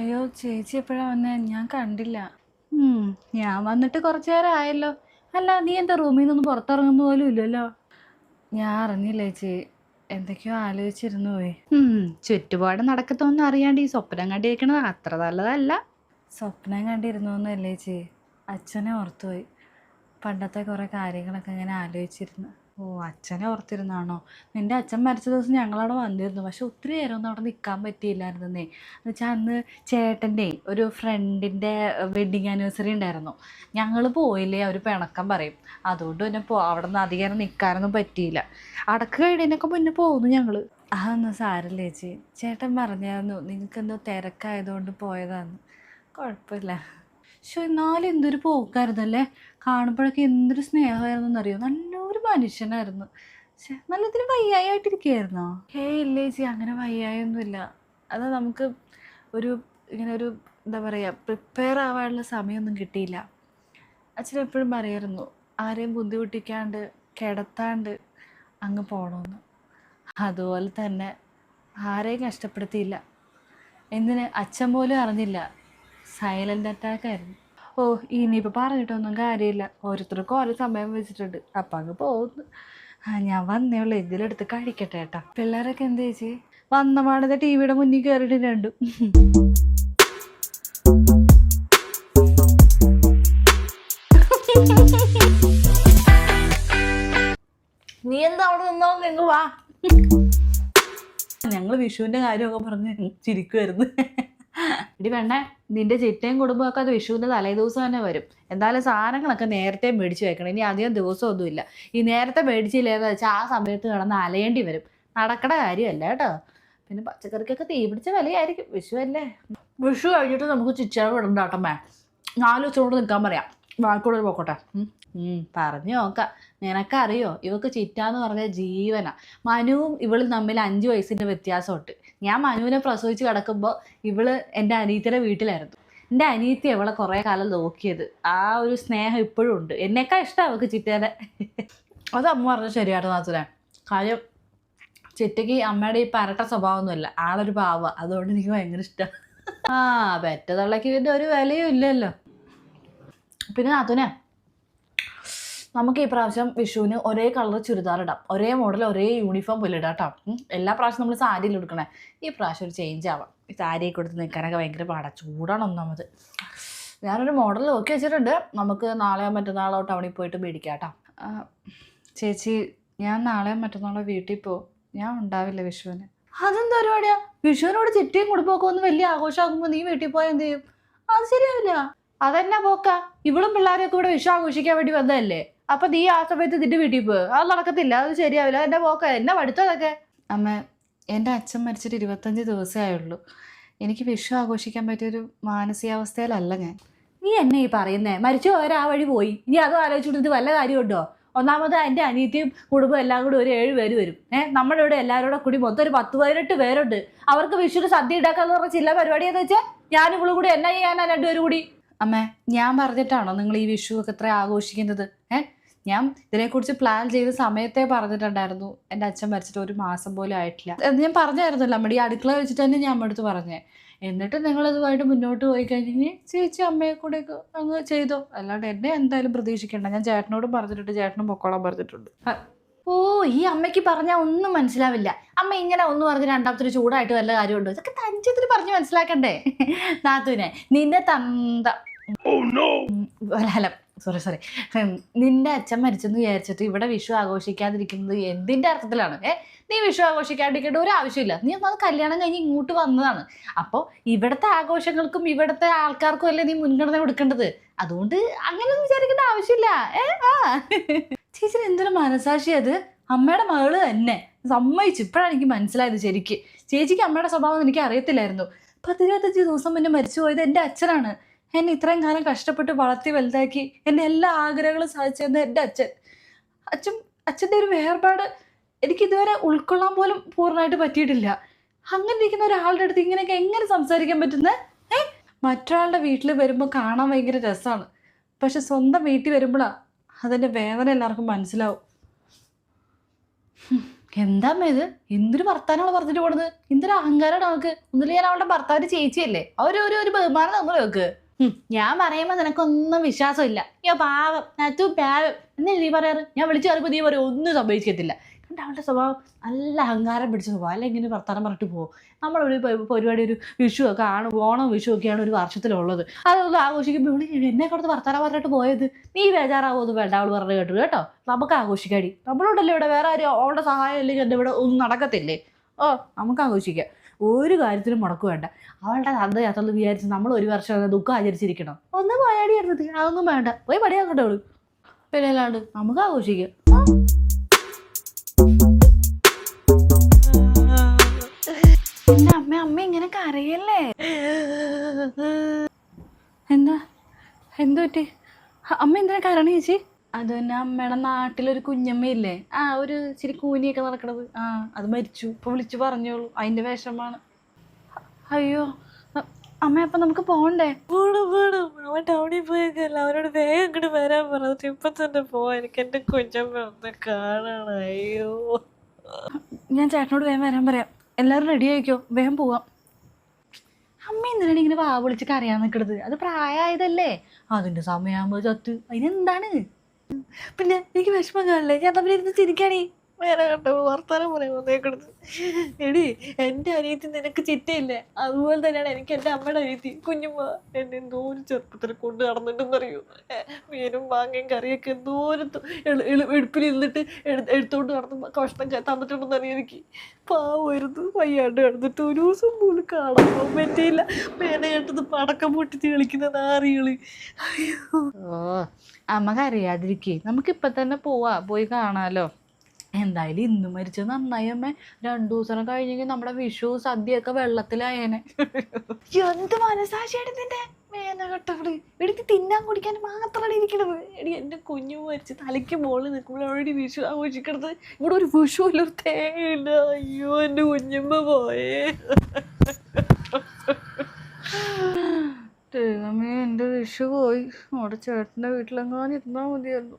അയ്യോ ചേച്ചി എപ്പോഴാ വന്നേ? ഞാൻ കണ്ടില്ല. ഉം, ഞാൻ വന്നിട്ട് കുറച്ചു നേരം ആയല്ലോ. അല്ല, നീ എന്താ റൂമിൽ നിന്നൊന്നും പുറത്തിറങ്ങുന്ന പോലും ഇല്ലല്ലോ. ഞാൻ അറിഞ്ഞില്ല ചേച്ചി, എന്തൊക്കെയോ ആലോചിച്ചിരുന്നു പോയി. ചുറ്റുപാട് നടക്കത്തൊന്നും അറിയാണ്ട് ഈ സ്വപ്നം കണ്ടിരിക്കണത് അത്ര നല്ലതല്ല. സ്വപ്നം കണ്ടിരുന്നോന്നല്ലേ ചേച്ചി, അച്ഛനെ ഓർത്തുപോയി. പണ്ടത്തെ കുറേ കാര്യങ്ങളൊക്കെ ഇങ്ങനെ ആലോചിച്ചിരുന്നു. ഓ, അച്ഛനെ ഓർത്തിരുന്നാണോ? നിൻ്റെ അച്ഛൻ മരിച്ച ദിവസം ഞങ്ങളവിടെ വന്നിരുന്നു. പക്ഷെ ഒത്തിരി നേരമൊന്നും അവിടെ നിൽക്കാൻ പറ്റിയില്ലായിരുന്നേ. എന്നുവെച്ചാൽ അന്ന് ചേട്ടൻ്റെ ഒരു ഫ്രണ്ടിൻ്റെ വെഡ്ഡിങ് ആനിവേഴ്സറി ഉണ്ടായിരുന്നു. ഞങ്ങൾ പോയില്ലേ അവർ പിണക്കം പറയും. അതുകൊണ്ട് പിന്നെ അവിടെ നിന്ന് അധികം നിൽക്കാനൊന്നും പറ്റിയില്ല. അടക്ക് കഴിഞ്ഞതിനൊക്കെ മുന്നേ പോകുന്നു ഞങ്ങൾ. അതൊന്നും സാരമില്ല ചേച്ചി. ചേട്ടൻ പറഞ്ഞായിരുന്നു നിങ്ങൾക്കെന്തോ തിരക്കായതുകൊണ്ട് പോയതാന്ന്. കുഴപ്പമില്ല. പക്ഷെ എന്നാലും എന്തൊരു പോക്കായിരുന്നല്ലേ. കാണുമ്പോഴൊക്കെ എന്തൊരു സ്നേഹമായിരുന്നു എന്നറിയോ. നല്ലൊരു മനുഷ്യനായിരുന്നു. പക്ഷെ നല്ലതിന് വയ്യായിട്ടിരിക്കുകയായിരുന്നോ? ഇല്ല ചേച്ചി, അങ്ങനെ വയ്യായൊന്നുമില്ല. അത് നമുക്ക് ഇങ്ങനെ ഒരു എന്താ പറയുക, പ്രിപ്പയർ ആവാനുള്ള സമയമൊന്നും കിട്ടിയില്ല. അച്ഛൻ എപ്പോഴും പറയായിരുന്നു ആരെയും ബുദ്ധിമുട്ടിക്കാണ്ട് കിടത്താണ്ട് അങ്ങ് പോകണമെന്ന്. അതുപോലെ തന്നെ ആരെയും കഷ്ടപ്പെടുത്തിയില്ല. എന്തിന് അച്ഛൻ പോലും അറിഞ്ഞില്ല. സൈലൻ്റ് അറ്റാക്കായിരുന്നു. ഓ, ഇനിയിപ്പോൾ പറഞ്ഞിട്ടൊന്നും കാര്യമില്ല. ഓരോരുത്തർക്കും ഓരോ സമയം വെച്ചിട്ടുണ്ട്. അപ്പം അങ്ങ് പോകുന്നു. ഞാൻ വന്നേ ഉള്ളൂ. ഇതിലെടുത്ത് കഴിക്കട്ടെ ഏട്ടാ. പിള്ളേരൊക്കെ എന്താ ചേച്ചി? വന്ന പാടത്തെ ടി വിയുടെ മുന്നിൽ കയറിയിട്ട് രണ്ടും. നീ എന്താ അവിടെ നിന്നോ? നിങ്ങൾ വാ. ഞങ്ങൾ വിഷുവിൻ്റെ കാര്യമൊക്കെ പറഞ്ഞ് ചിരിക്കുമായിരുന്നു. ഇടി വേണ്ടേ, നിന്റെ ചിറ്റയും കുടുംബമൊക്കെ അത് വിഷുവിൻ്റെ തലേ ദിവസം തന്നെ വരും. എന്തായാലും സാധനങ്ങളൊക്കെ നേരത്തെ മേടിച്ച് വെക്കണം. ഇനി അധികം ദിവസമൊന്നുമില്ല. ഈ നേരത്തെ മേടിച്ചില്ലേന്ന് വെച്ചാൽ ആ സമയത്ത് കിടന്ന് അലയേണ്ടി വരും. നടക്കണ കാര്യമല്ല കേട്ടോ. പിന്നെ പച്ചക്കറിക്കൊക്കെ തീ പിടിച്ച വിലയായിരിക്കും. വിഷു അല്ലേ. വിഷു കഴിഞ്ഞിട്ട് നമുക്ക് ചിച്ചറ വിടണ്ടാട്ടമ്മേ. 4 ദിവസം കൊണ്ട് നിൽക്കാൻ പറയാം. വാക്കുകൂടെ പോക്കോട്ടെ. പറഞ്ഞു നോക്കാം. നിനക്കറിയോ, ഇവക്ക് ചിറ്റാന്ന് പറഞ്ഞ ജീവനാ. മനുവും ഇവളും തമ്മിൽ 5 വയസ്സിൻ്റെ വ്യത്യാസമുണ്ട്. ഞാൻ മനുവിനെ പ്രസവിച്ച് കിടക്കുമ്പോൾ ഇവള് എൻ്റെ അനിയത്തിയുടെ വീട്ടിലായിരുന്നു. എൻ്റെ അനിയത്തി അവളെ കുറേ കാലം നോക്കിയത്. ആ ഒരു സ്നേഹം ഇപ്പോഴും ഉണ്ട്. എന്നേക്കാൾ ഇഷ്ടം അവൾക്ക് ചിറ്റേനെ. അത് അമ്മ പറഞ്ഞത് ശരിയാട്ടോ നാത്തുനെ. കാര്യം ചിറ്റയ്ക്ക് അമ്മയുടെ ഈ പരട്ട സ്വഭാവമൊന്നുമല്ല. ആളൊരു പാവ. അതുകൊണ്ട് എനിക്ക് ഭയങ്കര ഇഷ്ടമാണ്. പെറ്റതള്ളക്ക് ഇതിൻ്റെ ഒരു വിലയും ഇല്ലല്ലോ. പിന്നെ നാത്തുനെ, നമുക്ക് ഈ പ്രാവശ്യം വിഷുവിന് ഒരേ കളർ ചുരിദാർ ഇടാം. ഒരേ മോഡൽ ഒരേ യൂണിഫോം പോലെ ഇടാം കേട്ടോ. എല്ലാ പ്രാവശ്യം നമ്മൾ സാരിയിൽ എടുക്കണേ. ഈ പ്രാവശ്യം ഒരു ചേഞ്ച് ആവാം. ഈ സാരിയൊക്കെ കൊടുത്ത് നിൽക്കാനൊക്കെ ഭയങ്കര പാടാണ്. ചൂടാണ് ഒന്നാമത്. ഞാനൊരു മോഡൽ നോക്കി വെച്ചിട്ടുണ്ട്. നമുക്ക് നാളെയോ മറ്റന്നാളോ ടൗണിൽ പോയിട്ട് മേടിക്കാം കേട്ടോ. ചേച്ചി, ഞാൻ നാളെയോ മറ്റന്നാളോ വീട്ടിൽ പോകും. ഞാൻ ഉണ്ടാവില്ല വിഷുവിന്. അതെന്താ പരിപാടിയാ? വിഷുവിനോട് ചിറ്റയും കുടുംബമൊക്കെ ഒന്ന് വലിയ ആഘോഷമാകുമ്പോൾ നീ വീട്ടിൽ പോയാൽ എന്ത് ചെയ്യും? അത് ശരിയാവില്ല. അതെന്നാ പോക്കാ? ഇവളും പിള്ളേരെയൊക്കെ ഇവിടെ വിഷു ആഘോഷിക്കാൻ വേണ്ടി വന്നതല്ലേ. അപ്പൊ നീ ആ സമയത്ത് നിന്റെ വീട്ടിൽ പോയി? അത് നടക്കത്തില്ല. അത് ശരിയാവില്ല. എന്റെ പോക്ക എന്നെ പഠിത്തതൊക്കെ. അമ്മ, എൻ്റെ അച്ഛൻ മരിച്ചിട്ട് 25 ദിവസമേ ആയുള്ളൂ. എനിക്ക് വിഷു ആഘോഷിക്കാൻ പറ്റിയൊരു മാനസികാവസ്ഥയിലല്ല ഞാൻ. നീ എന്നെ ഈ പറയുന്നേ? മരിച്ചു പോയാൽ ആ വഴി പോയി. ഇനി അതും ആലോചിച്ചിട്ട് വല്ല കാര്യമുണ്ടോ? ഒന്നാമത് എൻ്റെ അനിയത്തിയും കുടുംബം എല്ലാം കൂടി ഒരു 7 പേര് വരും. നമ്മുടെ ഇവിടെ എല്ലാവരും കൂടി മൊത്തം ഒരു 10-18 പേരുണ്ട്. അവർക്ക് വിഷുവിന് സദ്യ ഉണ്ടാക്കാന്ന് പറഞ്ഞ ചില പരിപാടിയെന്ന് വെച്ചാൽ ഞാനും ഇവളും കൂടി എന്നാ ചെയ്യാനാ 2 പേരും കൂടി? അമ്മേ, ഞാൻ പറഞ്ഞിട്ടാണോ നിങ്ങൾ ഈ വിഷു ഒക്കെ ഇത്ര ആഘോഷിക്കുന്നത്? ഞാൻ ഇതിനെക്കുറിച്ച് പ്ലാൻ ചെയ്ത സമയത്തെ പറഞ്ഞിട്ടുണ്ടായിരുന്നു. എൻ്റെ അച്ഛൻ മരിച്ചിട്ട് 1 മാസം പോലും ആയിട്ടില്ല എന്ന് ഞാൻ പറഞ്ഞായിരുന്നല്ലോ. നമ്മുടെ ഈ അടുക്കള വെച്ചിട്ട് തന്നെ ഞാൻ അടുത്ത് പറഞ്ഞേ. എന്നിട്ട് നിങ്ങളിതുമായിട്ട് മുന്നോട്ട് പോയി കഴിഞ്ഞ് ചേച്ചി അമ്മയെ കൂടെ അങ്ങ് ചെയ്തോ. അല്ലാണ്ട് എന്നെ എന്തായാലും പ്രതീക്ഷിക്കേണ്ട. ഞാൻ ചേട്ടനോടും പറഞ്ഞിട്ടുണ്ട്, ചേട്ടനും പൊക്കോളാൻ പറഞ്ഞിട്ടുണ്ട്. ഓ, ഈ അമ്മയ്ക്ക് പറഞ്ഞാൽ ഒന്നും മനസ്സിലാവില്ല. അമ്മ ഇങ്ങനെ ഒന്ന് പറഞ്ഞ് രണ്ടാമത്തെ ചൂടായിട്ട് വല്ല കാര്യമുണ്ടോ? ഇതൊക്കെ തഞ്ചത്തിൽ പറഞ്ഞ് മനസ്സിലാക്കണ്ടേ നാത്തുനെ? നിന്നെ തന്ത സോറി നിന്റെ അച്ഛൻ മരിച്ചെന്ന് വിചാരിച്ചിട്ട് ഇവിടെ വിഷു ആഘോഷിക്കാതിരിക്കുന്നത് എന്തിൻ്റെ അർത്ഥത്തിലാണ്? നീ വിഷു ആഘോഷിക്കാണ്ടിരിക്കേണ്ട ഒരു ആവശ്യമില്ല. നീ ഒന്നത് കല്യാണം കഴിഞ്ഞ് ഇങ്ങോട്ട് വന്നതാണ്. അപ്പോൾ ഇവിടുത്തെ ആഘോഷങ്ങൾക്കും ഇവിടുത്തെ ആൾക്കാർക്കും അല്ലേ നീ മുൻഗണന കൊടുക്കേണ്ടത്. അതുകൊണ്ട് അങ്ങനെയൊന്നും വിചാരിക്കേണ്ട ആവശ്യമില്ല. ചേച്ചിന് എന്തൊരു മനസാക്ഷി അത്. അമ്മയുടെ മകള് തന്നെ സമ്മതിച്ചു. ഇപ്പോഴാണ് എനിക്ക് മനസ്സിലായത് ശരിക്ക്. ചേച്ചിക്ക് അമ്മയുടെ സ്വഭാവം എനിക്ക് അറിയത്തില്ലായിരുന്നു. 10-25 ദിവസം മുന്നേ മരിച്ചു പോയത് എൻ്റെ അച്ഛനാണ്. എന്നെ ഇത്രയും കാലം കഷ്ടപ്പെട്ട് വളർത്തി വലുതാക്കി എൻ്റെ എല്ലാ ആഗ്രഹങ്ങളും സാധിച്ചത് എൻ്റെ അച്ഛൻ്റെ ഒരു വേർപാട് എനിക്കിതുവരെ ഉൾക്കൊള്ളാൻ പോലും പൂർണ്ണമായിട്ട് പറ്റിയിട്ടില്ല. അങ്ങനെ ഇരിക്കുന്ന ഒരാളുടെ അടുത്ത് ഇങ്ങനെയൊക്കെ എങ്ങനെ സംസാരിക്കാൻ പറ്റുന്നത്? മറ്റൊരാളുടെ വീട്ടിൽ വരുമ്പോൾ കാണാൻ ഭയങ്കര രസമാണ്. പക്ഷെ സ്വന്തം വീട്ടിൽ വരുമ്പോഴാണ് അതിൻ്റെ വേദന എല്ലാവർക്കും മനസ്സിലാവും. എന്താ അമ്മ ഇത്? എന്തൊരു വർത്താനാണ് പറഞ്ഞിട്ട് പോണത്? എന്തൊരു അഹങ്കാരമാണ് അവൾക്ക്. ഒന്നില്ല ഞാൻ അവളുടെ ഭർത്താവിന്റെ ചേച്ചിയല്ലേ, ഒരു ബഹുമാനം നമ്മൾ വെക്ക്. ഞാൻ പറയുമ്പോ നിനക്കൊന്നും വിശ്വാസമില്ല. അയ്യോ പാവം നച്ചു പാവം എന്നേ നീ പറയാറ്. ഞാൻ വിളിച്ചു പറയുമ്പോ നീ പറയും ഒന്നും സംഭവിക്കത്തില്ല. കണ്ട അവളുടെ സ്വഭാവം നല്ല അഹങ്കാരം പിടിച്ച സ്വഭാവം. അല്ല ഇങ്ങനെ വർത്താനം പറഞ്ഞിട്ട് പോകും. നമ്മളൊരു പരിപാടി, ഒരു വിഷു ഒക്കെ ആണ്, ഓണം വിഷു ഒക്കെയാണ് ഒരു വർഷത്തിലുള്ളത്. അതൊന്നും ആഘോഷിക്കുമ്പോൾ ഇവിടെ എന്നെ കൊടുത്ത് വർത്താനം പറഞ്ഞിട്ട് പോയത്. നീ ബേജാറാവോന്ന് വേണ്ട അവള് പറഞ്ഞു കേട്ടു കേട്ടോ. നമുക്ക് ആഘോഷിക്കാടി. നമ്മളോടല്ലേ ഇവിടെ, വേറെ ആരും അവളുടെ സഹായം ഇല്ലെങ്കിൽ എൻ്റെ ഇവിടെ ഒന്നും നടക്കത്തില്ലേ? ഓ നമുക്ക് ആഘോഷിക്കാം. ഒരു കാര്യത്തിനും മുടക്ക് വേണ്ട. അവളുടെ തന്തയാത്തെന്ന് വിചാരിച്ച് നമ്മൾ ഒരു വർഷം ദുഃഖം ആചരിച്ചിരിക്കണം. ഒന്ന് പോയാടി എടുത്തത് അതൊന്നും വേണ്ട. പോയി പടിയാക്കട്ടെ അവള്. പിന്നെ അല്ലാണ്ട് നമുക്ക് ആഘോഷിക്കാം. എന്റെ അമ്മ ഇങ്ങനെ കരയല്ലേ? എന്താ എന്തു പറ്റി? അമ്മ എന്തിനാ കരണ ചേച്ചി? അത് തന്നെ അമ്മയുടെ നാട്ടിലൊരു കുഞ്ഞമ്മയില്ലേ, ഒരു ഇച്ചിരി കൂനിയൊക്കെ നടക്കണത്, അത് മരിച്ചു. ഇപ്പൊ വിളിച്ചു പറഞ്ഞോളൂ, അതിന്റെ വിഷമാണ്. അയ്യോ അമ്മ, അപ്പൊ നമുക്ക് പോണ്ടേ? അവൻ ടൗണിൽ പോയേക്കല്ല, അവരോട് വേഗം ഇങ്ങോട്ട് വരാൻ പറഞ്ഞിട്ട് ഇപ്പൊ തന്നെ പോവാ. എനിക്ക് എന്റെ കുഞ്ഞമ്മ ഒന്ന് കാണണം. അയ്യോ ഞാൻ ചേട്ടനോട് വേഗം വരാൻ പറയാം. എല്ലാവരും റെഡി ആയിക്കോ, വേഗം പോവാം. അമ്മ എന്തിനാണ് ഇങ്ങനെ വാ വിളിച്ച് കരയാൻ നിൽക്കണത്? അത് പ്രായമായതല്ലേ, അതിന്റെ സമയമാകുമ്പോ ചത്ത്. അതിനെന്താണ്? പിന്നെ എനിക്ക് വിഷമം കാണില്ലേ? ഞാൻ തമ്മിലിരുന്ന് ചിരിക്കാണേ. വേറെ കണ്ടോ വർത്താനം പറയാൻ വന്നേക്കടുത്ത്. എടി എൻ്റെ അനിയത്തി നിനക്ക് ചിറ്റയില്ലേ, അതുപോലെ തന്നെയാണ് എനിക്ക് എൻ്റെ അമ്മയുടെ അനിയത്തി കുഞ്ഞുമ്മ. എന്നെ എന്തോരം ചെറുപ്പത്തിൽ കൊണ്ട് നടന്നിട്ടെന്നറിയോ? മീനും മാങ്ങയും കറിയൊക്കെ എന്തോരം എടുപ്പിൽ ഇരുന്നിട്ട് എടുത്തോണ്ട് നടന്ന് കഷ്ണം തന്നിട്ടുണ്ടെന്നറിയാം എനിക്ക്. പാവമായിരുന്നു. വയ്യാണ്ട് കിടന്നിട്ട് ഒരു ദിവസം പോലും കാണാൻ പോകാൻ പറ്റിയില്ല. മേലെ കേട്ടത് പടക്കം പൊട്ടിച്ച് കളിക്കുന്ന നാറികള്. ഓ അമ്മ കരയാതിരിക്കേ, നമുക്കിപ്പൊ തന്നെ പോയി കാണാലോ. എന്തായാലും ഇന്ന് മരിച്ചത് നന്നായി അമ്മ. 2 ദിവസം കഴിഞ്ഞെങ്കിൽ നമ്മുടെ വിഷു സദ്യയൊക്കെ വെള്ളത്തിലായേനെ. എന്ത് മനസാക്ഷിയാണ് ഇതിന്റെ? വേന കെട്ടവള് എടുത്ത് തിന്നാൻ കുടിക്കാൻ മാത്രമാണ് ഇരിക്കണത്. എടി എന്റെ കുഞ്ഞു മരിച്ച് തലയ്ക്ക് മോളിൽ നിൽക്കുമ്പോഴാണ് വിഷു ആഘോഷിക്കണത്. ഇവിടെ ഒരു വിഷു ഇല്ല, ഒരു തേങ്ങയില്ല. അയ്യോ എന്റെ കുഞ്ഞമ്മ പോയേ. ദൈവമേ, എന്റെ വിഷു പോയി. അവിടെ ചേട്ടന്റെ വീട്ടിലെങ്ങാനും ഇരുന്നാ മതിയായിരുന്നു.